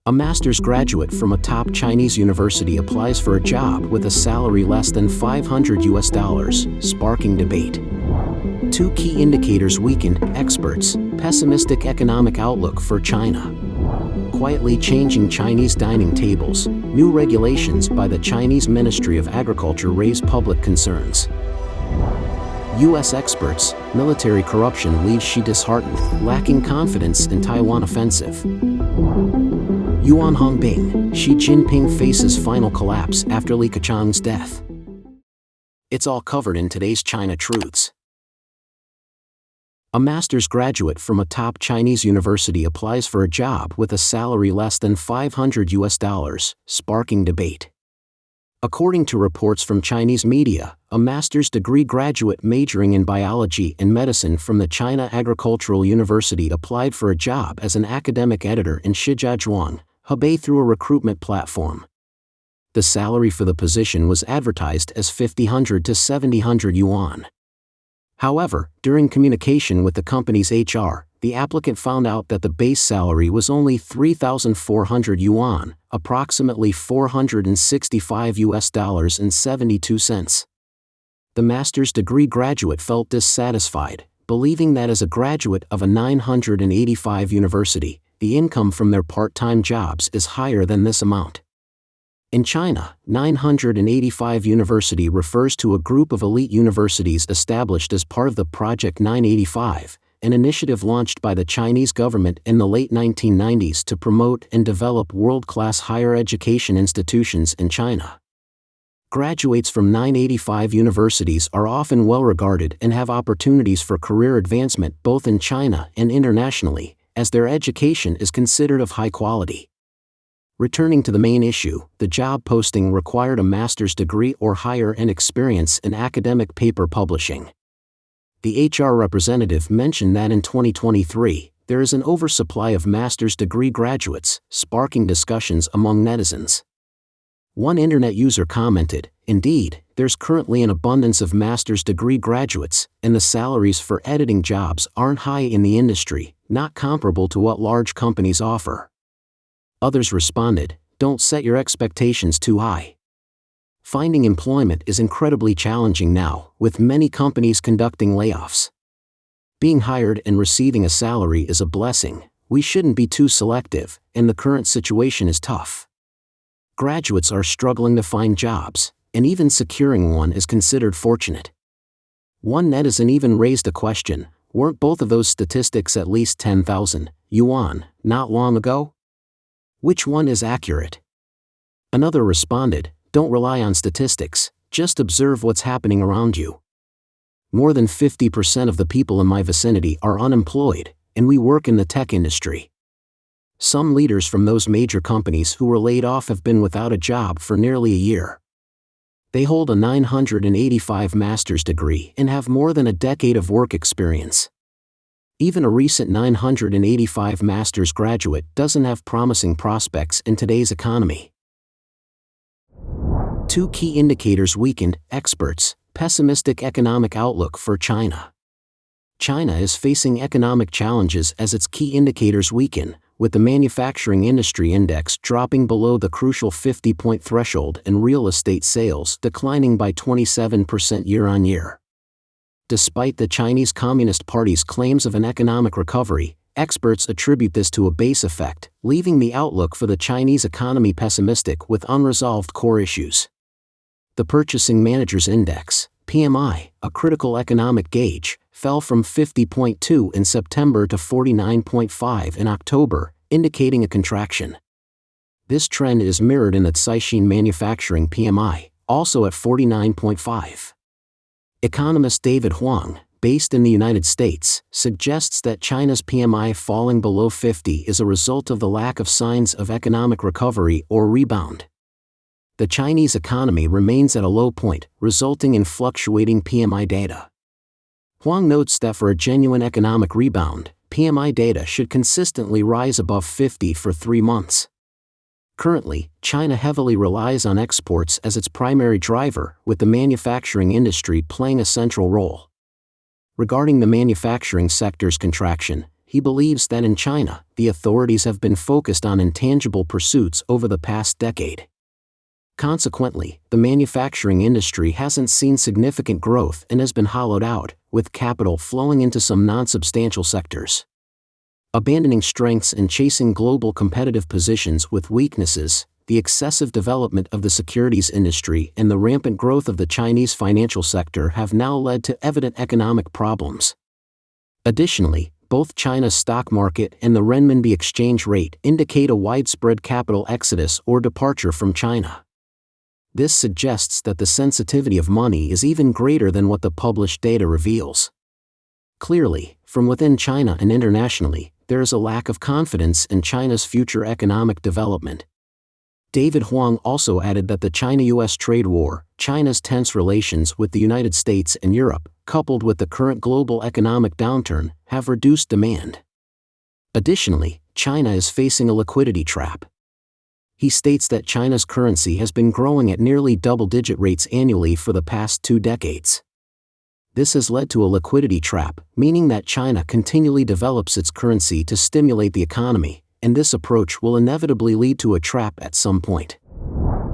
A master's graduate from a top Chinese university applies for a job with a salary less than $500, sparking debate. Two key indicators weakened, experts, pessimistic economic outlook for China. Quietly changing Chinese dining tables, new regulations by the Chinese Ministry of Agriculture raise public concerns. U.S. experts, military corruption leaves Xi disheartened, lacking confidence in Taiwan offensive. Yuan Hongbing, Xi Jinping faces final collapse after Li Keqiang's death. It's all covered in today's China Truths. A master's graduate from a top Chinese university applies for a job with a salary less than $500, sparking debate. According to reports from Chinese media, a master's degree graduate majoring in biology and medicine from the China Agricultural University applied for a job as an academic editor in Shijiazhuang, Hebei through a recruitment platform. The salary for the position was advertised as 50,000 to 70,000 yuan. However, during communication with the company's HR, the applicant found out that the base salary was only 3,400 yuan, approximately $465.72. The master's degree graduate felt dissatisfied, believing that as a graduate of a 985 university, the income from their part-time jobs is higher than this amount. In China, 985 University refers to a group of elite universities established as part of the Project 985, an initiative launched by the Chinese government in the late 1990s to promote and develop world-class higher education institutions in China. Graduates from 985 universities are often well-regarded and have opportunities for career advancement both in China and internationally, as their education is considered of high quality. Returning to the main issue, the job posting required a master's degree or higher and experience in academic paper publishing. The HR representative mentioned that in 2023, there is an oversupply of master's degree graduates, sparking discussions among netizens. One internet user commented, "Indeed, there's currently an abundance of master's degree graduates, and the salaries for editing jobs aren't high in the industry, not comparable to what large companies offer." Others responded, "Don't set your expectations too high. Finding employment is incredibly challenging now, with many companies conducting layoffs. Being hired and receiving a salary is a blessing, we shouldn't be too selective, and the current situation is tough. Graduates are struggling to find jobs, and even securing one is considered fortunate." One netizen even raised a question, "Weren't both of those statistics at least 10,000 yuan not long ago? Which one is accurate?" Another responded, "Don't rely on statistics, just observe what's happening around you. More than 50% of the people in my vicinity are unemployed, and we work in the tech industry. Some leaders from those major companies who were laid off have been without a job for nearly a year. They hold a 985 master's degree and have more than a decade of work experience. Even a recent 985 master's graduate doesn't have promising prospects in today's economy." Two key indicators weakened, experts, pessimistic economic outlook for China. China is facing economic challenges as its key indicators weaken, with the manufacturing industry index dropping below the crucial 50-point threshold and real estate sales declining by 27% year-on-year. Despite the Chinese Communist Party's claims of an economic recovery, experts attribute this to a base effect, leaving the outlook for the Chinese economy pessimistic with unresolved core issues. The Purchasing Managers' Index, PMI, a critical economic gauge, fell from 50.2 in September to 49.5 in October, indicating a contraction. This trend is mirrored in the Caixin Manufacturing PMI, also at 49.5. Economist David Huang, based in the United States, suggests that China's PMI falling below 50 is a result of the lack of signs of economic recovery or rebound. The Chinese economy remains at a low point, resulting in fluctuating PMI data. Huang notes that for a genuine economic rebound, PMI data should consistently rise above 50 for 3 months. Currently, China heavily relies on exports as its primary driver, with the manufacturing industry playing a central role. Regarding the manufacturing sector's contraction, he believes that in China, the authorities have been focused on intangible pursuits over the past decade. Consequently, the manufacturing industry hasn't seen significant growth and has been hollowed out, with capital flowing into some non-substantial sectors. Abandoning strengths and chasing global competitive positions with weaknesses, the excessive development of the securities industry and the rampant growth of the Chinese financial sector have now led to evident economic problems. Additionally, both China's stock market and the renminbi exchange rate indicate a widespread capital exodus or departure from China. This suggests that the sensitivity of money is even greater than what the published data reveals. Clearly, from within China and internationally, there is a lack of confidence in China's future economic development. David Huang also added that the China-US trade war, China's tense relations with the United States and Europe, coupled with the current global economic downturn, have reduced demand. Additionally, China is facing a liquidity trap. He states that China's currency has been growing at nearly double-digit rates annually for the past 2 decades. This has led to a liquidity trap, meaning that China continually develops its currency to stimulate the economy, and this approach will inevitably lead to a trap at some point.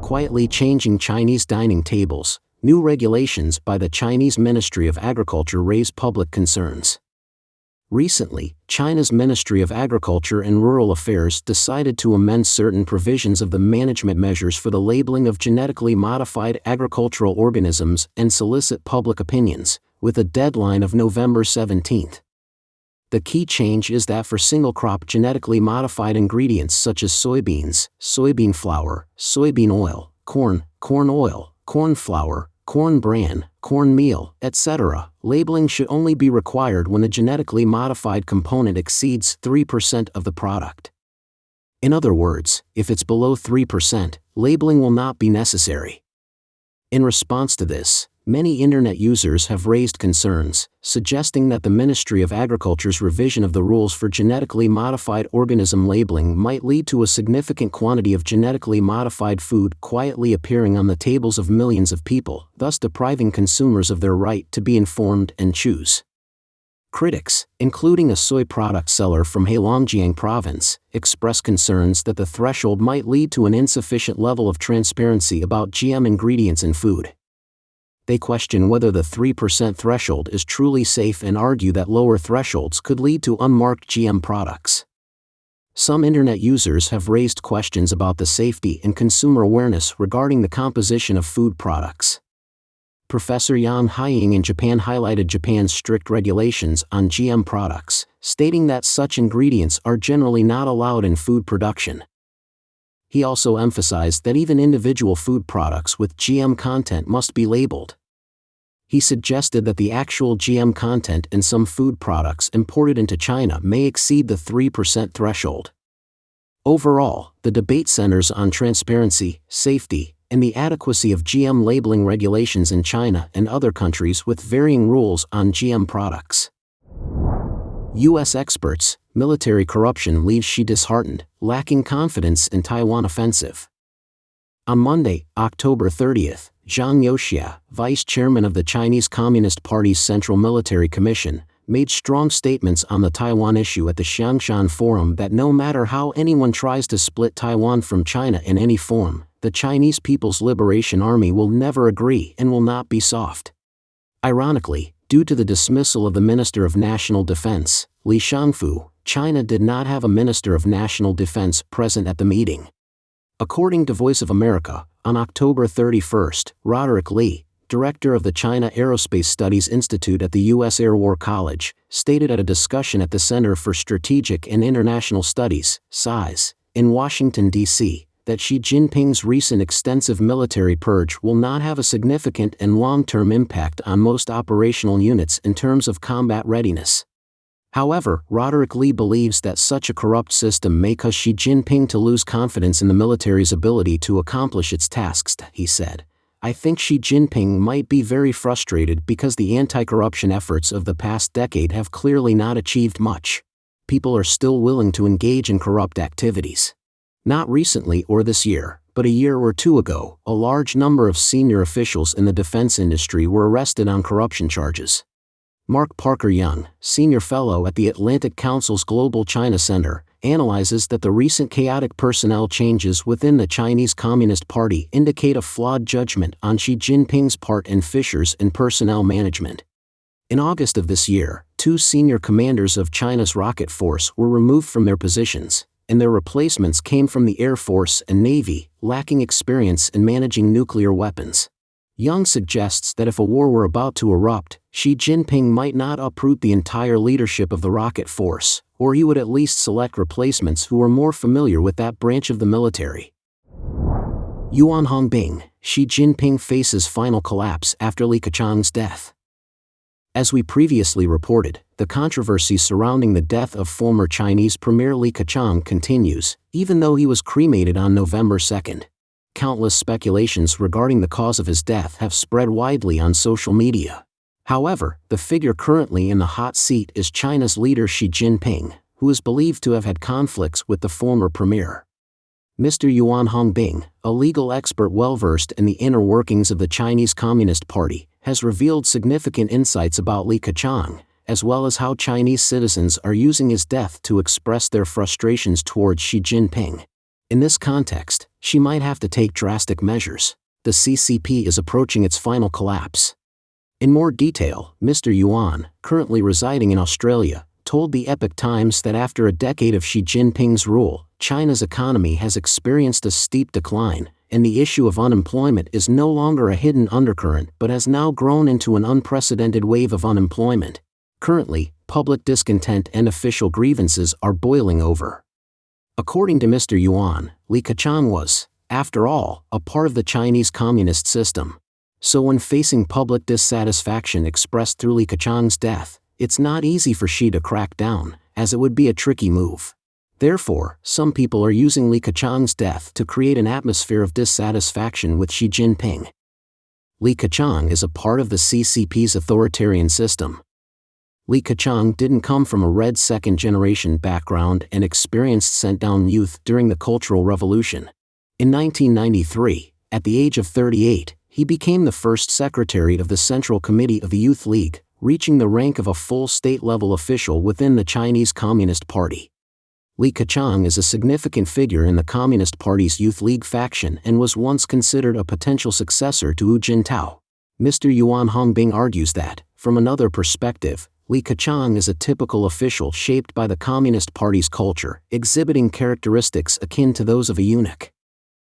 Quietly changing Chinese dining tables, new regulations by the Chinese Ministry of Agriculture raise public concerns. Recently, China's Ministry of Agriculture and Rural Affairs decided to amend certain provisions of the management measures for the labeling of genetically modified agricultural organisms and solicit public opinions, with a deadline of November 17. The key change is that for single-crop genetically modified ingredients such as soybeans, soybean flour, soybean oil, corn, corn oil, corn flour, corn bran, corn meal, etc., labeling should only be required when the genetically modified component exceeds 3% of the product. In other words, if it's below 3%, labeling will not be necessary. In response to this, many internet users have raised concerns, suggesting that the Ministry of Agriculture's revision of the rules for genetically modified organism labeling might lead to a significant quantity of genetically modified food quietly appearing on the tables of millions of people, thus depriving consumers of their right to be informed and choose. Critics, including a soy product seller from Heilongjiang province, express concerns that the threshold might lead to an insufficient level of transparency about GM ingredients in food. They question whether the 3% threshold is truly safe and argue that lower thresholds could lead to unmarked GM products. Some internet users have raised questions about the safety and consumer awareness regarding the composition of food products. Professor Yang Haiying in Japan highlighted Japan's strict regulations on GM products, stating that such ingredients are generally not allowed in food production. He also emphasized that even individual food products with GM content must be labeled. He suggested that the actual GM content in some food products imported into China may exceed the 3% threshold. Overall, the debate centers on transparency, safety, and the adequacy of GM labeling regulations in China and other countries with varying rules on GM products. U.S. experts, military corruption leaves Xi disheartened, lacking confidence in Taiwan offensive. On Monday, October 30th, Zhang Youxia, vice chairman of the Chinese Communist Party's Central Military Commission, made strong statements on the Taiwan issue at the Xiangshan Forum that no matter how anyone tries to split Taiwan from China in any form, the Chinese People's Liberation Army will never agree and will not be soft. Ironically, due to the dismissal of the Minister of National Defense, Li Shangfu, China did not have a Minister of National Defense present at the meeting. According to Voice of America, on October 31st, Roderick Lee, director of the China Aerospace Studies Institute at the U.S. Air War College, stated at a discussion at the Center for Strategic and International Studies, SIS, in Washington, D.C., that Xi Jinping's recent extensive military purge will not have a significant and long-term impact on most operational units in terms of combat readiness. However, Roderick Lee believes that such a corrupt system may cause Xi Jinping to lose confidence in the military's ability to accomplish its tasks. He said, "I think Xi Jinping might be very frustrated because the anti-corruption efforts of the past decade have clearly not achieved much. People are still willing to engage in corrupt activities. Not recently or this year, but a year or two ago, a large number of senior officials in the defense industry were arrested on corruption charges. Mark Parker Young, senior fellow at the Atlantic Council's Global China Center, analyzes that the recent chaotic personnel changes within the Chinese Communist Party indicate a flawed judgment on Xi Jinping's part and fissures in personnel management. In August of this year, 2 senior commanders of China's rocket force were removed from their positions, and their replacements came from the Air Force and Navy, lacking experience in managing nuclear weapons. Young suggests that if a war were about to erupt, Xi Jinping might not uproot the entire leadership of the rocket force, or he would at least select replacements who were more familiar with that branch of the military. Yuan Hongbing, Xi Jinping faces final collapse after Li Keqiang's death. As we previously reported, the controversy surrounding the death of former Chinese Premier Li Keqiang continues, even though he was cremated on November 2. Countless speculations regarding the cause of his death have spread widely on social media. However, the figure currently in the hot seat is China's leader Xi Jinping, who is believed to have had conflicts with the former premier. Mr. Yuan Hongbing, a legal expert well-versed in the inner workings of the Chinese Communist Party, has revealed significant insights about Li Keqiang, as well as how Chinese citizens are using his death to express their frustrations towards Xi Jinping. In this context, Xi might have to take drastic measures. The CCP is approaching its final collapse. In more detail, Mr. Yuan, currently residing in Australia, told the Epoch Times that after a decade of Xi Jinping's rule, China's economy has experienced a steep decline, and the issue of unemployment is no longer a hidden undercurrent but has now grown into an unprecedented wave of unemployment. Currently, public discontent and official grievances are boiling over. According to Mr. Yuan, Li Keqiang was, after all, a part of the Chinese communist system. So when facing public dissatisfaction expressed through Li Keqiang's death, it's not easy for Xi to crack down, as it would be a tricky move. Therefore, some people are using Li Keqiang's death to create an atmosphere of dissatisfaction with Xi Jinping. Li Keqiang is a part of the CCP's authoritarian system. Li Keqiang didn't come from a red second-generation background and experienced sent-down youth during the Cultural Revolution. In 1993, at the age of 38, he became the first secretary of the Central Committee of the Youth League, reaching the rank of a full state-level official within the Chinese Communist Party. Li Keqiang is a significant figure in the Communist Party's Youth League faction and was once considered a potential successor to Hu Jintao. Mr. Yuan Hongbing argues that, from another perspective, Li Keqiang is a typical official shaped by the Communist Party's culture, exhibiting characteristics akin to those of a eunuch.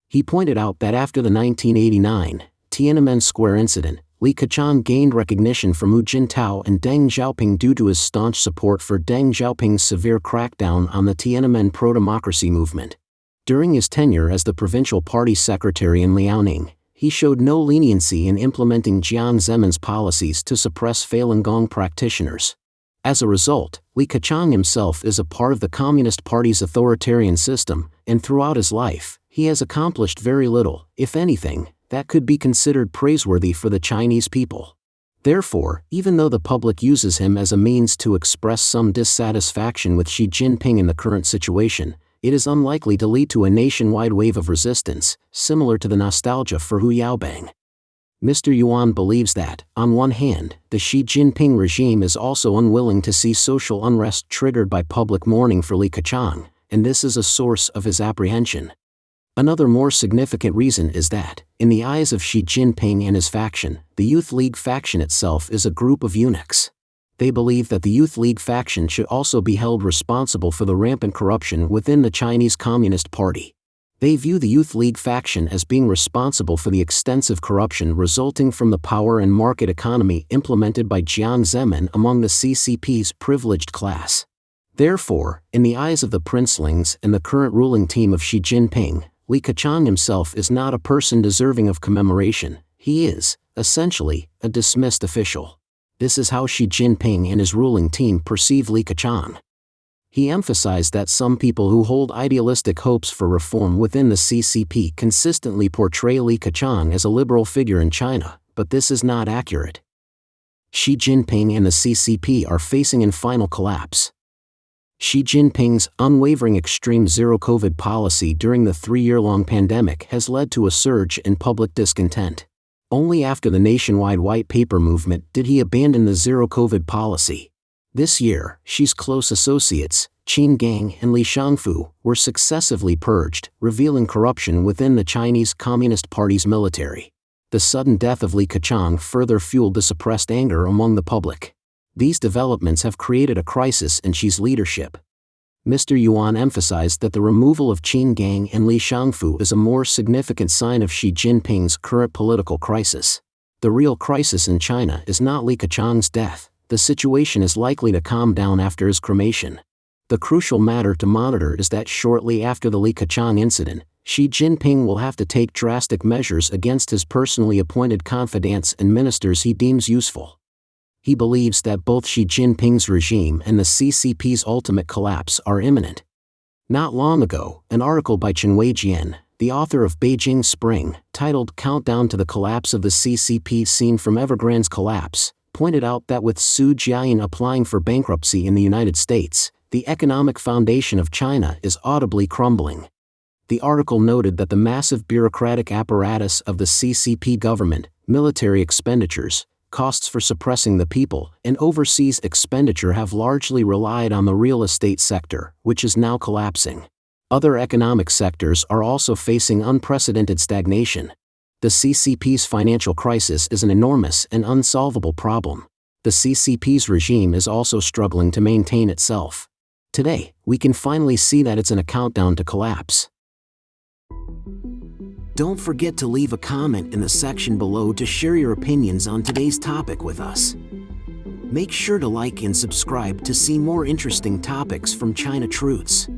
He pointed out that after the 1989 Tiananmen Square incident, Li Keqiang gained recognition from Hu Jintao and Deng Xiaoping due to his staunch support for Deng Xiaoping's severe crackdown on the Tiananmen pro-democracy movement. During his tenure as the provincial party secretary in Liaoning, he showed no leniency in implementing Jiang Zemin's policies to suppress Falun Gong practitioners. As a result, Li Keqiang himself is a part of the Communist Party's authoritarian system, and throughout his life, he has accomplished very little, if anything, that could be considered praiseworthy for the Chinese people. Therefore, even though the public uses him as a means to express some dissatisfaction with Xi Jinping in the current situation, it is unlikely to lead to a nationwide wave of resistance, similar to the nostalgia for Hu Yaobang. Mr. Yuan believes that, on one hand, the Xi Jinping regime is also unwilling to see social unrest triggered by public mourning for Li Keqiang, and this is a source of his apprehension. Another more significant reason is that, in the eyes of Xi Jinping and his faction, the Youth League faction itself is a group of eunuchs. They believe that the Youth League faction should also be held responsible for the rampant corruption within the Chinese Communist Party. They view the Youth League faction as being responsible for the extensive corruption resulting from the power and market economy implemented by Jiang Zemin among the CCP's privileged class. Therefore, in the eyes of the princelings and the current ruling team of Xi Jinping, Li Keqiang himself is not a person deserving of commemoration. He is, essentially, a dismissed official. This is how Xi Jinping and his ruling team perceive Li Keqiang. He emphasized that some people who hold idealistic hopes for reform within the CCP consistently portray Li Keqiang as a liberal figure in China, but this is not accurate. Xi Jinping and the CCP are facing a final collapse. Xi Jinping's unwavering extreme zero-COVID policy during the 3-year-long pandemic has led to a surge in public discontent. Only after the nationwide white paper movement did he abandon the zero-COVID policy. This year, Xi's close associates, Keqiang and Li Shangfu, were successively purged, revealing corruption within the Chinese Communist Party's military. The sudden death of Li Keqiang further fueled the suppressed anger among the public. These developments have created a crisis in Xi's leadership. Mr. Yuan emphasized that the removal of Keqiang and Li Shangfu is a more significant sign of Xi Jinping's current political crisis. The real crisis in China is not Li Keqiang's death. The situation is likely to calm down after his cremation. The crucial matter to monitor is that shortly after the Li Keqiang incident, Xi Jinping will have to take drastic measures against his personally appointed confidants and ministers he deems useful. He believes that both Xi Jinping's regime and the CCP's ultimate collapse are imminent. Not long ago, an article by Chen Weijian, the author of Beijing Spring, titled Countdown to the Collapse of the CCP Seen from Evergrande's Collapse, pointed out that with Su Jiayin applying for bankruptcy in the United States, the economic foundation of China is audibly crumbling. The article noted that the massive bureaucratic apparatus of the CCP government, military expenditures, costs for suppressing the people, and overseas expenditure have largely relied on the real estate sector, which is now collapsing. Other economic sectors are also facing unprecedented stagnation. The CCP's financial crisis is an enormous and unsolvable problem. The CCP's regime is also struggling to maintain itself. Today, we can finally see that it's in a countdown to collapse. Don't forget to leave a comment in the section below to share your opinions on today's topic with us. Make sure to like and subscribe to see more interesting topics from China Truths.